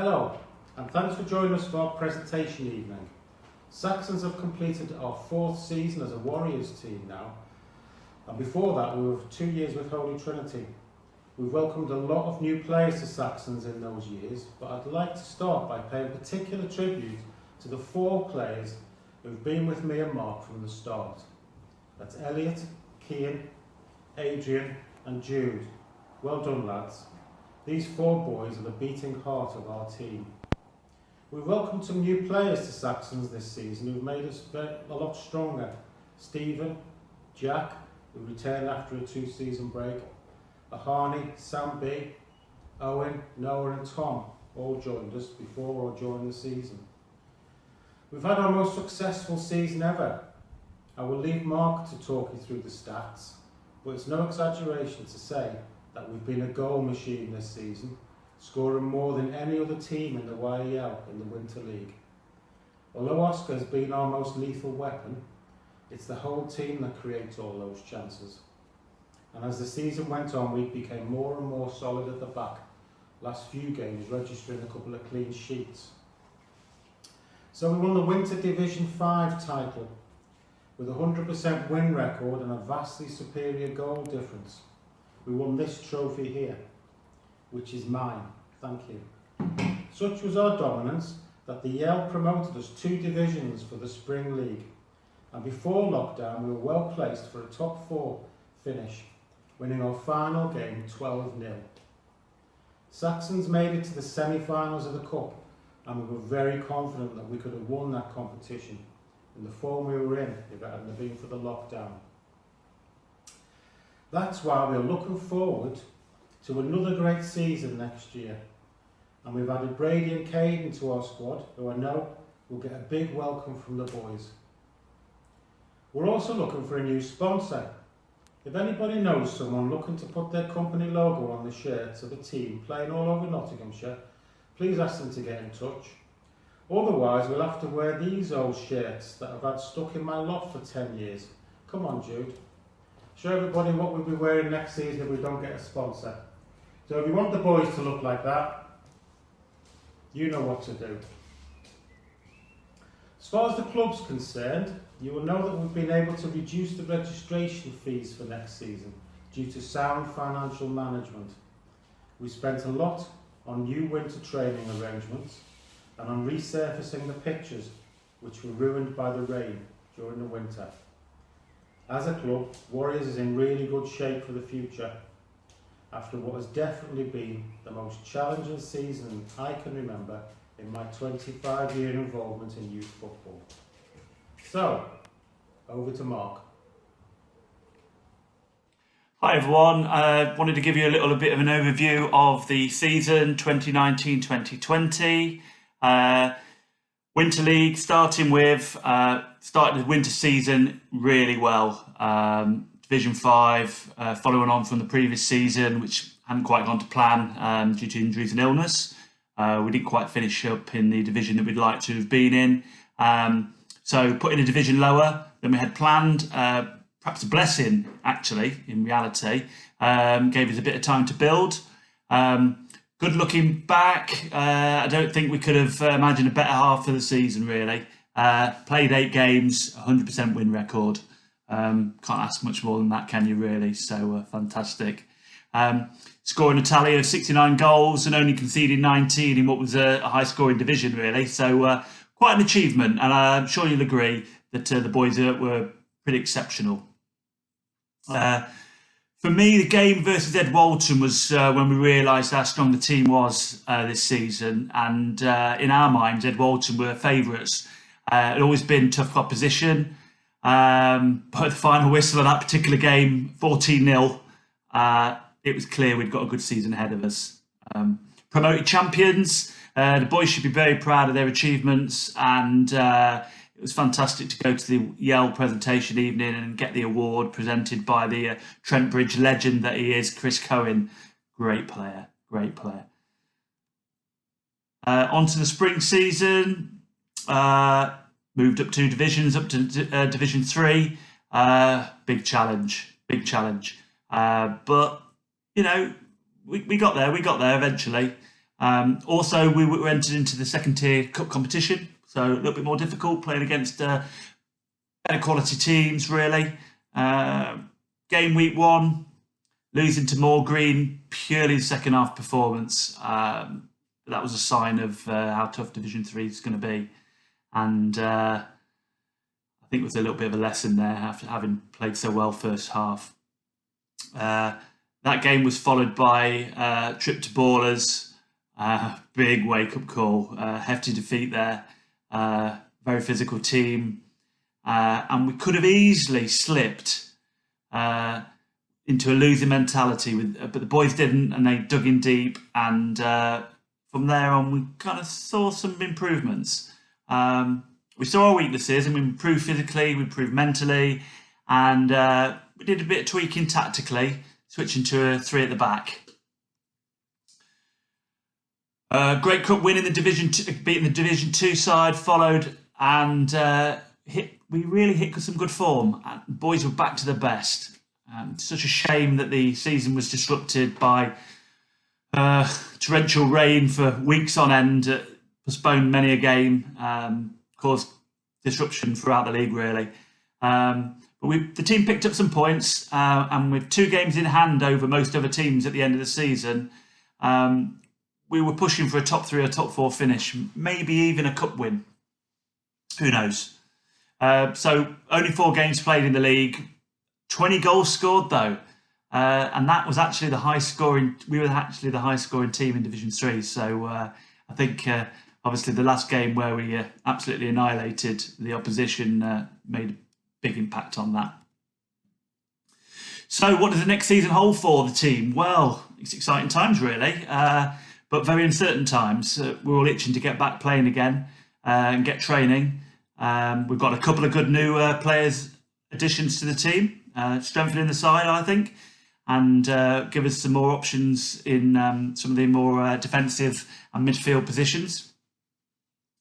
Hello, and thanks for joining us for our presentation evening. Saxons have completed our 4th season as a Warriors team now, and before that we were 2 years with Holy Trinity. We've welcomed a lot of new players to Saxons in those years, but I'd like to start by paying particular tribute to the 4 players who've been with me and Mark from the start. That's Elliot, Cian, Adrian and Jude. Well done, lads. These 4 boys are the beating heart of our team. We've welcomed some new players to Saxons this season who've made us a lot stronger. Stephen, Jack, who returned after a 2-season break, Ahani, Sam B, Owen, Noah and Tom all joined us before or during the season. We've had our most successful season ever. I will leave Mark to talk you through the stats, but it's no exaggeration to say that we've been a goal machine this season, scoring more than any other team in the YEL in the Winter League. Although Oscar has been our most lethal weapon, it's the whole team that creates all those chances. And as the season went on, we became more and more solid at the back, last few games registering a couple of clean sheets. So we won the Winter Division 5 title with a 100% win record and a vastly superior goal difference. We won this trophy here, which is mine. Thank you. Such was our dominance that the Yale promoted us 2 divisions for the Spring League, and before lockdown we were well placed for a top 4 finish, winning our final game 12-0. Saxons made it to the semi-finals of the Cup, and we were very confident that we could have won that competition in the form we were in if it hadn't been for the lockdown. That's why we're looking forward to another great season next year, and we've added Brady and Caden to our squad, who I know will get a big welcome from the boys. We're also looking for a new sponsor. If anybody knows someone looking to put their company logo on the shirts of a team playing all over Nottinghamshire, please ask them to get in touch. Otherwise we'll have to wear these old shirts that I've had stuck in my loft for 10 years. Come on, Jude. Show everybody what we'll be wearing next season if we don't get a sponsor. So if you want the boys to look like that, you know what to do. As far as the club's concerned, you will know that we've been able to reduce the registration fees for next season due to sound financial management. We spent a lot on new winter training arrangements and on resurfacing the pitches which were ruined by the rain during the winter. As a club, Warriors is in really good shape for the future after what has definitely been the most challenging season I can remember in my 25-year involvement in youth football. So, over to Mark. Hi everyone, I wanted to give you a little bit of an overview of the season 2019-2020. Winter League, starting with, started the winter season really well. Division 5, following on from the previous season, which hadn't quite gone to plan due to injuries and illness. We didn't quite finish up in the division that we'd like to have been in. So putting a division lower than we had planned, perhaps a blessing actually, in reality, gave us a bit of time to build. Good looking back, I don't think we could have imagined a better half of the season really. Played 8 games, 100% win record. Can't ask much more than that, can you really? So fantastic. Scoring a tally of 69 goals and only conceding 19 in what was a high scoring division really. So quite an achievement, and I'm sure you'll agree that the boys were pretty exceptional. For me, the game versus Ed Walton was when we realised how strong the team was this season, and in our minds, Ed Walton were favourites. It had always been tough opposition, but the final whistle of that particular game, 14-0, it was clear we'd got a good season ahead of us. Promoted champions, the boys should be very proud of their achievements, and it was fantastic to go to the Yale presentation evening and get the award presented by the Trent Bridge legend that he is, Chris Cohen. Great player, great player. On to the spring season. Moved up 2 divisions, up to Division 3. Big challenge, big challenge. But, you know, we got there eventually. Also, we were entered into the second tier cup competition, so a little bit more difficult, playing against better quality teams, really. Game week 1, losing to Moor Green, purely the second half performance. That was a sign of how tough Division 3 is going to be. And I think it was a little bit of a lesson there after having played so well first half. That game was followed by trip to Ballers, big wake-up call, hefty defeat there, very physical team, and we could have easily slipped into a losing mentality, but the boys didn't, and they dug in deep, and from there on we kind of saw some improvements. We saw our weaknesses, and we improved physically, we improved mentally, and we did a bit of tweaking tactically, switching to a 3 at the back. Great cup win in the beating the Division 2 side followed, and we really hit some good form. Boys were back to their best. Such a shame that the season was disrupted by torrential rain for weeks on end, postponed many a game, caused disruption throughout the league, really. But the team picked up some points, and with 2 games in hand over most other teams at the end of the season, we were pushing for a top 3 or top 4 finish, maybe even a cup win. Who knows? So only 4 games played in the league, 20 goals scored though, and that was actually the high scoring. We were actually the high scoring team in Division 3. So I think obviously the last game where we absolutely annihilated the opposition made a big impact on that. So what does the next season hold for the team? Well, it's exciting times really, but very uncertain times. We're all itching to get back playing again and get training. We've got a couple of good new players additions to the team, strengthening the side, I think, and give us some more options in some of the more defensive and midfield positions.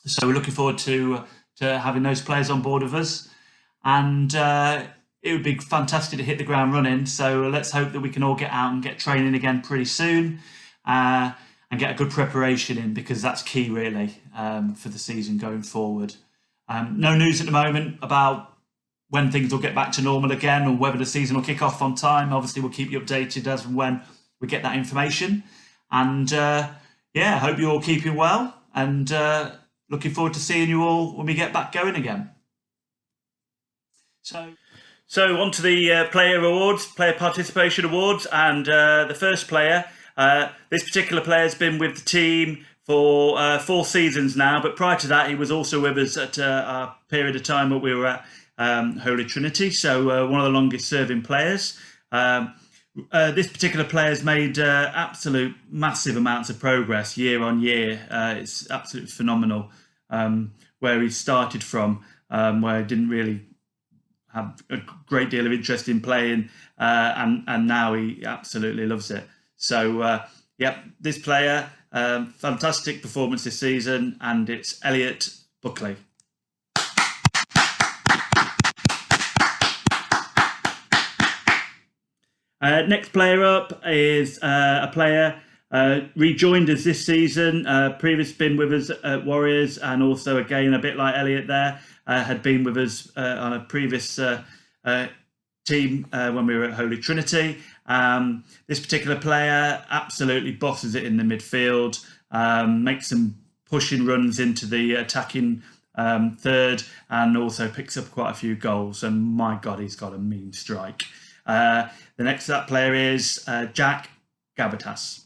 So we're looking forward to having those players on board with us, and it would be fantastic to hit the ground running. So let's hope that we can all get out and get training again pretty soon, and get a good preparation in, because that's key really for the season going forward. No news at the moment about when things will get back to normal again, or whether the season will kick off on time. Obviously, we'll keep you updated as and when we get that information. And I hope you're all keeping well, and looking forward to seeing you all when we get back going again. So on to the player awards, player participation awards, and the first player. This particular player has been with the team for 4 seasons now, but prior to that, he was also with us at our period of time that we were at Holy Trinity, so one of the longest serving players. This particular player has made absolute massive amounts of progress year on year. It's absolutely phenomenal where he started from, where he didn't really have a great deal of interest in playing, and now he absolutely loves it. So, this player, fantastic performance this season, and it's Elliot Buckley. Next player up is a player rejoined us this season, previously been with us at Warriors, and also again a bit like Elliot there, had been with us on a previous team when we were at Holy Trinity. This particular player absolutely bosses it in the midfield, makes some pushing runs into the attacking third, and also picks up quite a few goals. And my God, he's got a mean strike. The next to that player is Jack Gabatas.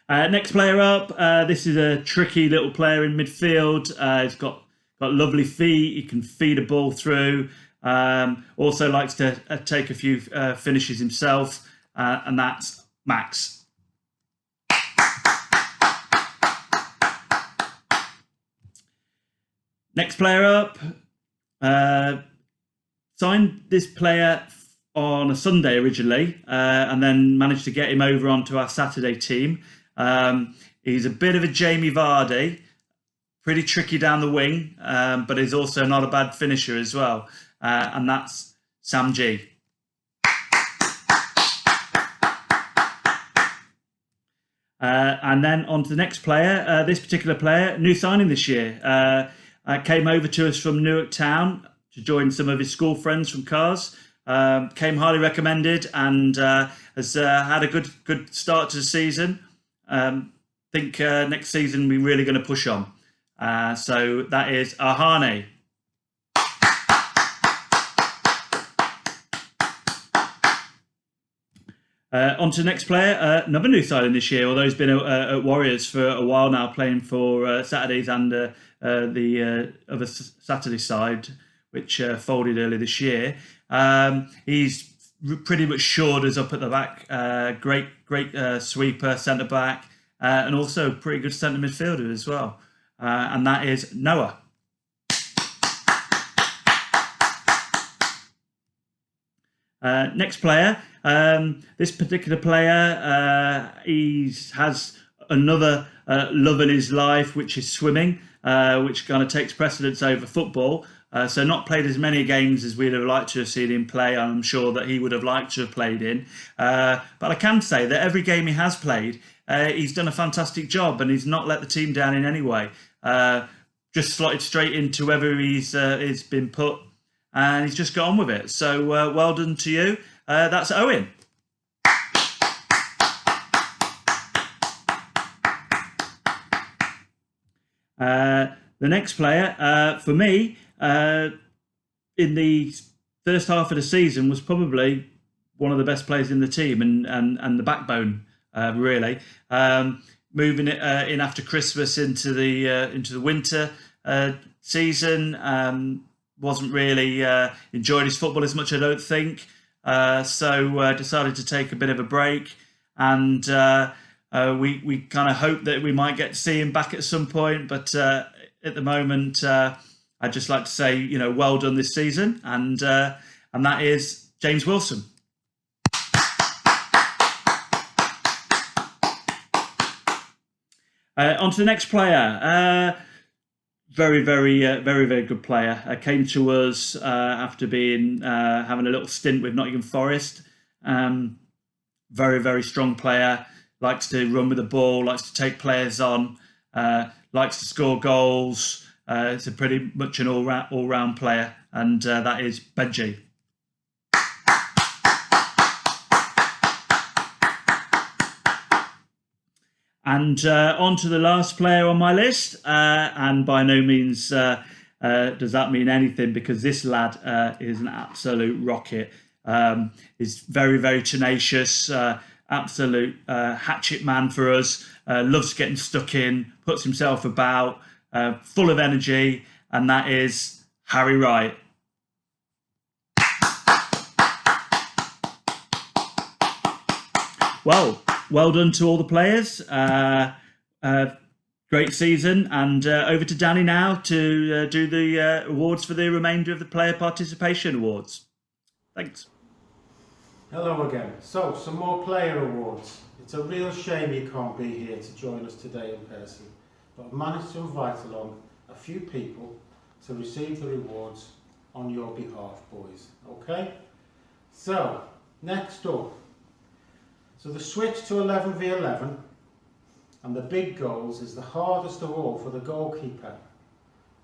Next player up, this is a tricky little player in midfield. He's got lovely feet. He can feed a ball through. Also likes to take a few finishes himself, and that's Max. Next player up, signed this player on a Sunday originally, and then managed to get him over onto our Saturday team. He's a bit of a Jamie Vardy, pretty tricky down the wing, but he's also not a bad finisher as well, and that's Sam G. And then on to the next player. This particular player, new signing this year, came over to us from Newark Town to join some of his school friends from Cars. Came highly recommended and has had a good start to the season. Think next season we're really going to push on. So that is Ahane. On to the next player, another new signing this year, although he's been at Warriors for a while now, playing for Saturdays and the other Saturday side, which folded early this year. He's pretty much shored us up at the back. Great sweeper, centre back, and also pretty good centre midfielder as well. And that is Noah. Next player. This particular player, he has another love in his life, which is swimming, which kind of takes precedence over football. So not played as many games as we'd have liked to have seen him play. I'm sure that he would have liked to have played in. But I can say that every game he has played, he's done a fantastic job and he's not let the team down in any way. Just slotted straight into wherever he's been put and he's just got on with it. So well done to you. That's Owen. The next player, for me, in the first half of the season was probably one of the best players in the team and the backbone, really. Moving it in after Christmas into the winter season, wasn't really enjoying his football as much, I don't think. So decided to take a bit of a break, and we kind of hope that we might get to see him back at some point. But at the moment, I'd just like to say, well done this season, and that is James Wilson. On to the next player. Very good player. Came to us after being having a little stint with Nottingham Forest. Very strong player. Likes to run with the ball. Likes to take players on. Likes to score goals. It's a pretty much an all-round player, and that is Benji. And on to the last player on my list, and by no means does that mean anything, because this lad is an absolute rocket. He's very tenacious, absolute hatchet man for us, loves getting stuck in, puts himself about, full of energy, and that is Harry Wright. Well done to all the players. Great season. And over to Danny now to do the awards for the remainder of the Player Participation Awards. Thanks. Hello again. So, some more player awards. It's a real shame you can't be here to join us today in person, but I've managed to invite along a few people to receive the rewards on your behalf, boys. Okay? So, next up. So the switch to 11v11 and the big goals is the hardest of all for the goalkeeper,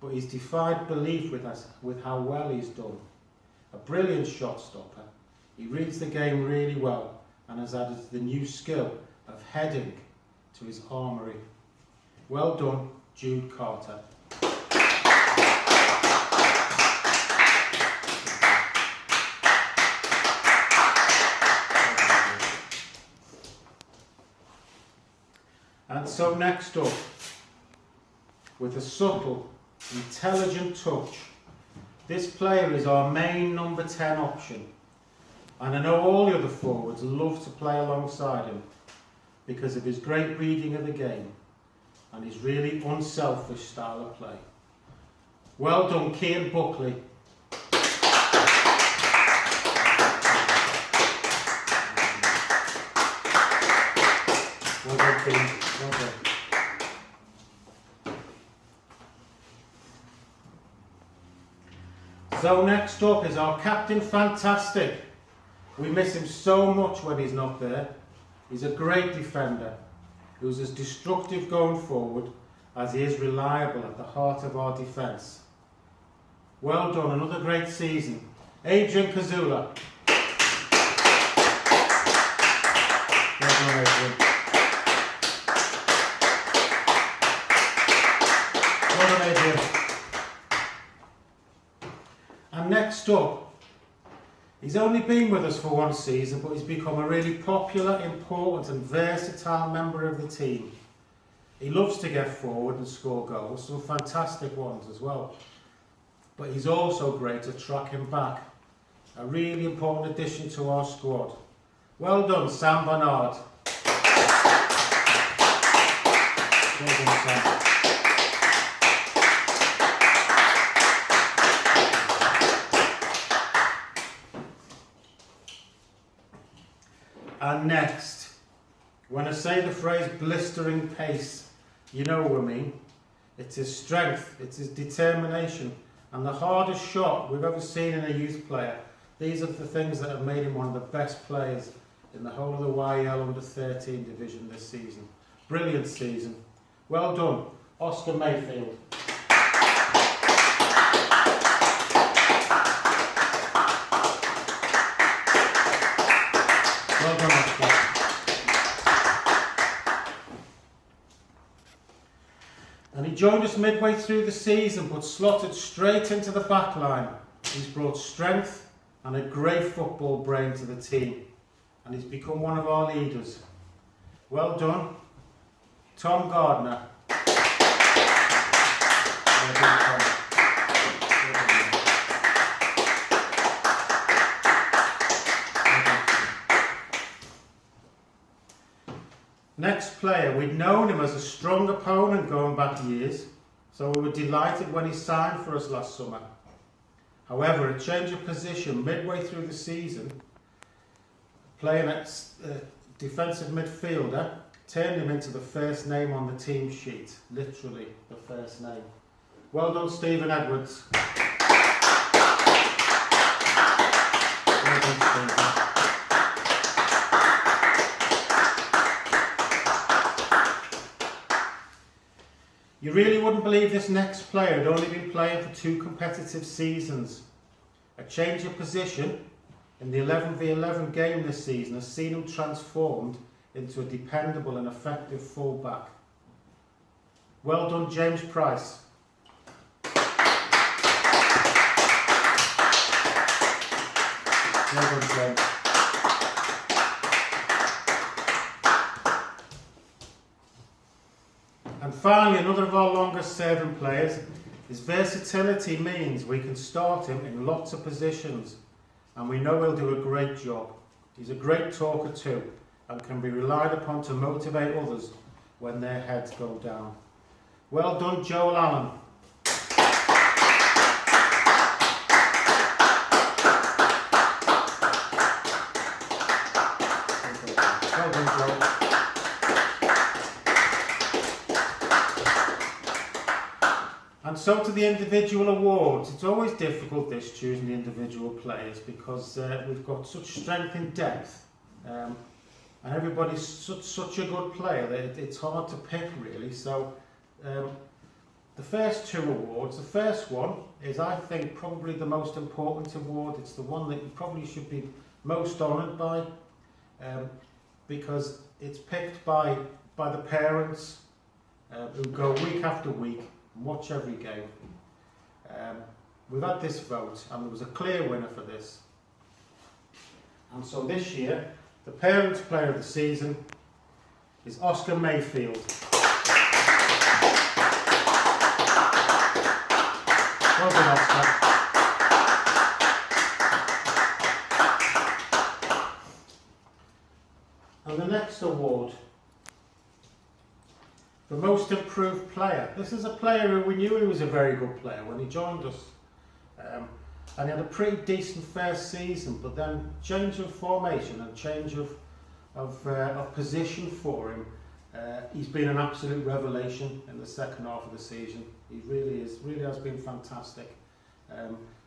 but he's defied belief with how well he's done. A brilliant shot stopper, he reads the game really well and has added the new skill of heading to his armoury. Well done, Jude Carter. And so next up, with a subtle, intelligent touch, this player is our main number 10 option. And I know all the other forwards love to play alongside him because of his great reading of the game and his really unselfish style of play. Well done, Cian Buckley. Well done, Cian. Well done. So next up is our Captain Fantastic. We miss him so much when he's not there. He's a great defender, who's as destructive going forward as he is reliable at the heart of our defence. Well done, another great season. Adrian Kazula. Well done, Adrian. Well done, Adrian. And next up, he's only been with us for one season, but he's become a really popular, important and versatile member of the team. He loves to get forward and score goals, some fantastic ones as well. But he's also great at tracking back. A really important addition to our squad. Well done, Sam Bernard. Well done, Sam. And next, when I say the phrase blistering pace, you know what I mean. It's his strength, it's his determination, and the hardest shot we've ever seen in a youth player. These are the things that have made him one of the best players in the whole of the YL under-13 division this season. Brilliant season. Well done, Oscar Mayfield. Well done, Oscar. And he joined us midway through the season, but slotted straight into the back line. He's brought strength and a great football brain to the team, and he's become one of our leaders. Well done, Tom Gardner. Well done, Tom. Next player, we'd known him as a strong opponent going back years, so we were delighted when he signed for us last summer. However, a change of position midway through the season, playing at defensive midfielder, turned him into the first name on the team sheet, literally the first name. Well done, Stephen Edwards. Well done, Stephen. You really wouldn't believe this next player had only been playing for 2 competitive seasons. A change of position in the 11v11 game this season has seen him transformed into a dependable and effective fullback. Well done, James Price. Well done, James. And finally, another of our longest serving players. His versatility means we can start him in lots of positions, and we know he'll do a great job. He's a great talker too, and can be relied upon to motivate others when their heads go down. Well done, Joel Allen. Well done, Joel. And so to the individual awards. It's always difficult this choosing the individual players because we've got such strength in depth, and everybody's such a good player that it's hard to pick really. So the first 2 awards, the first one is, I think, probably the most important award. It's the one that you probably should be most honoured by, because it's picked by the parents who go week after week and watch every game. We've had this vote and there was a clear winner for this. And so this year, the Parents Player of the Season is Oscar Mayfield. Well done, Oscar. And the next award, the Most Improved Player. This is a player who we knew he was a very good player when he joined us. And he had a pretty decent first season, but then change of formation and change of position for him. He's been an absolute revelation in the second half of the season. He really has been fantastic.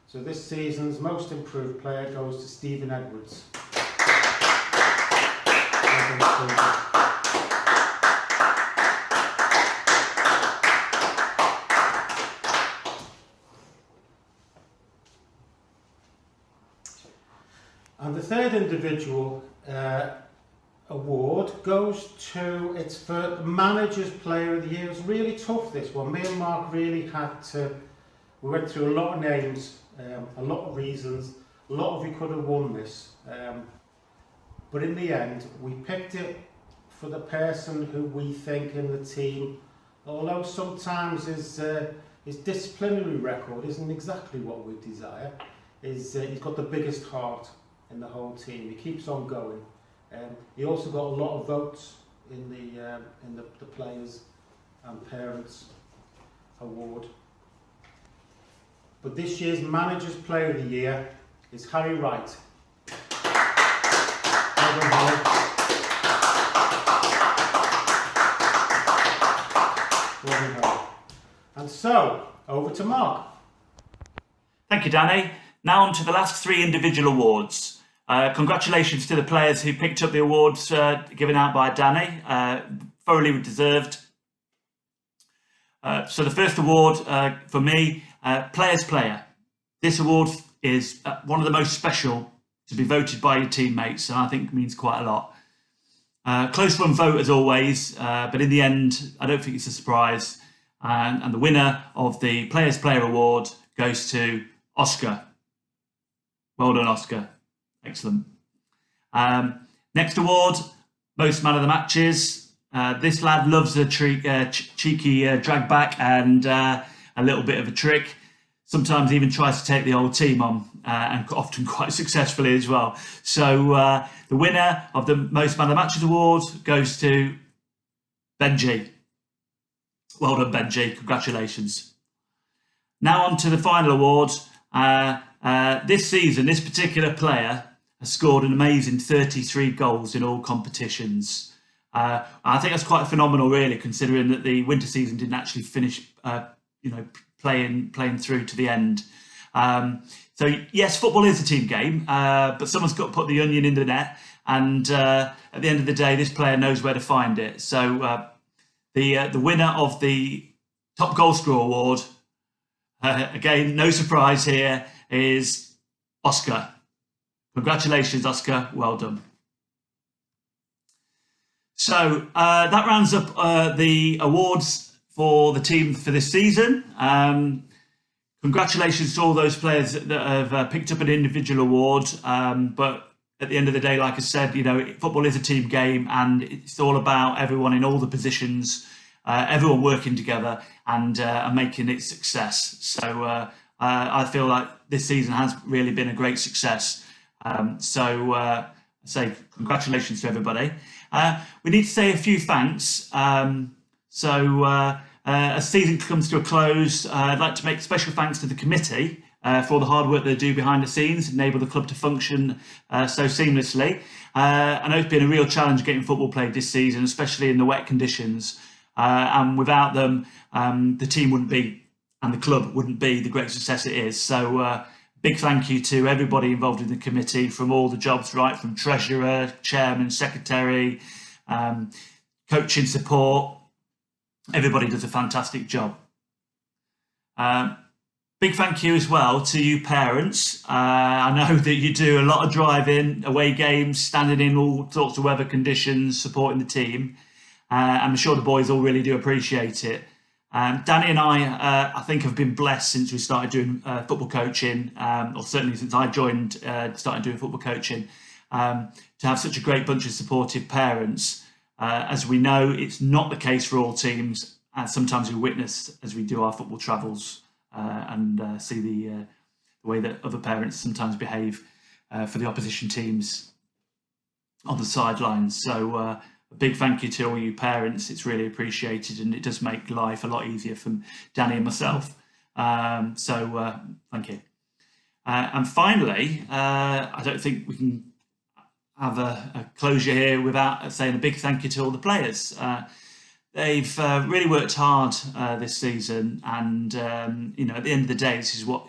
So this season's Most Improved Player goes to Stephen Edwards. Well done, Stephen. individual award goes to, it's for the Manager's Player of the Year. It was really tough, this one. Me and Mark really had to, we went through a lot of names, a lot of reasons, a lot of you could have won this. But in the end, we picked it for the person who we think in the team, although sometimes his disciplinary record isn't exactly what we desire, he's got the biggest heart in the whole team. He keeps on going. He also got a lot of votes in the Players and Parents Award. But this year's Manager's Player of the Year is Harry Wright. Well done, Harry. And so, over to Mark. Thank you, Danny. Now on to the last 3 individual awards. Congratulations to the players who picked up the awards given out by Danny. Thoroughly deserved. So the first award for me, Players Player. This award is one of the most special to be voted by your teammates, and I think means quite a lot. Close run vote as always, but in the end, I don't think it's a surprise. And the winner of the Players Player Award goes to Oscar. Well done, Oscar. Excellent. Next award, Most Man of the Matches. This lad loves a cheeky drag back and a little bit of a trick. Sometimes even tries to take the old team on, and often quite successfully as well. So the winner of the Most Man of the Matches Award goes to Benji. Well done, Benji. Congratulations. Now on to the final award. This season, this particular player has scored an amazing 33 goals in all competitions. I think that's quite phenomenal, really, considering that the winter season didn't actually finish, playing through to the end. So yes, football is a team game, but someone's got to put the onion in the net, and at the end of the day, this player knows where to find it. So the winner of the Top Goal Scorer Award, again, no surprise here, is Oscar. Congratulations, Oscar. Well done. So that rounds up the awards for the team for this season. Congratulations to all those players that have picked up an individual award. But at the end of the day, like I said, football is a team game, and it's all about everyone in all the positions, everyone working together and making it success. So I feel like this season has really been a great success. So I say congratulations to everybody. We need to say a few thanks. As season comes to a close, I'd like to make special thanks to the committee for all the hard work they do behind the scenes, enable the club to function so seamlessly. I know it's been a real challenge getting football played this season, especially in the wet conditions. And without them, the team wouldn't be, and the club wouldn't be the great success it is. So big thank you to everybody involved in the committee, from all the jobs, right from treasurer, chairman, secretary, coaching support. Everybody does a fantastic job. Big thank you as well to you parents. I know that you do a lot of driving, away games, standing in all sorts of weather conditions, supporting the team. I'm sure the boys all really do appreciate it. Danny and I think, have been blessed since we started doing football coaching, or certainly since I started doing football coaching, to have such a great bunch of supportive parents. As we know, it's not the case for all teams, and sometimes we witness as we do our football travels and see the way that other parents sometimes behave for the opposition teams on the sidelines. So a big thank you to all you parents. It's really appreciated, and it does make life a lot easier for Danny and myself. So thank you. And finally, I don't think we can have a closure here without saying a big thank you to all the players. They've really worked hard this season, and at the end of the day, this is what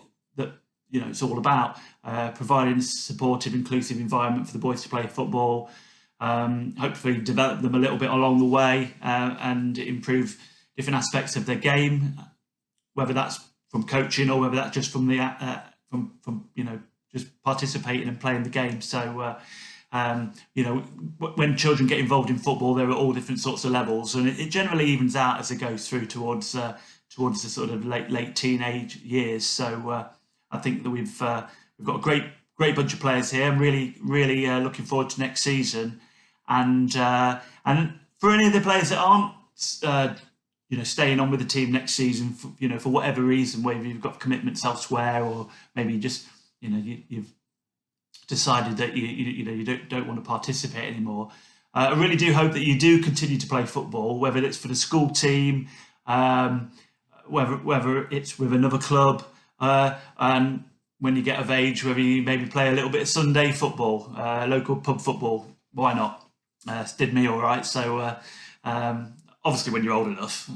it's all about: providing a supportive, inclusive environment for the boys to play football. Hopefully, develop them a little bit along the way and improve different aspects of their game, whether that's from coaching or whether that's just from the just participating and playing the game. So. when children get involved in football, there are all different sorts of levels, and it generally evens out as it goes through towards the sort of late teenage years. So I think that we've got a great bunch of players here. I'm really looking forward to next season, and for any of the players that aren't staying on with the team next season, for whatever reason, whether you've got commitments elsewhere or maybe just you've decided that you don't want to participate anymore. I really do hope that you do continue to play football, whether it's for the school team, whether it's with another club, and when you get of age, whether you maybe play a little bit of Sunday football, local pub football. Why not? Did me all right. So obviously when you're old enough.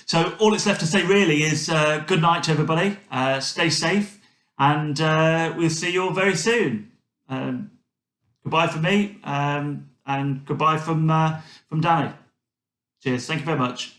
So all that's left to say really is good night to everybody. Stay safe, and we'll see you all very soon. Goodbye from me, and goodbye from Danny. Cheers. Thank you very much.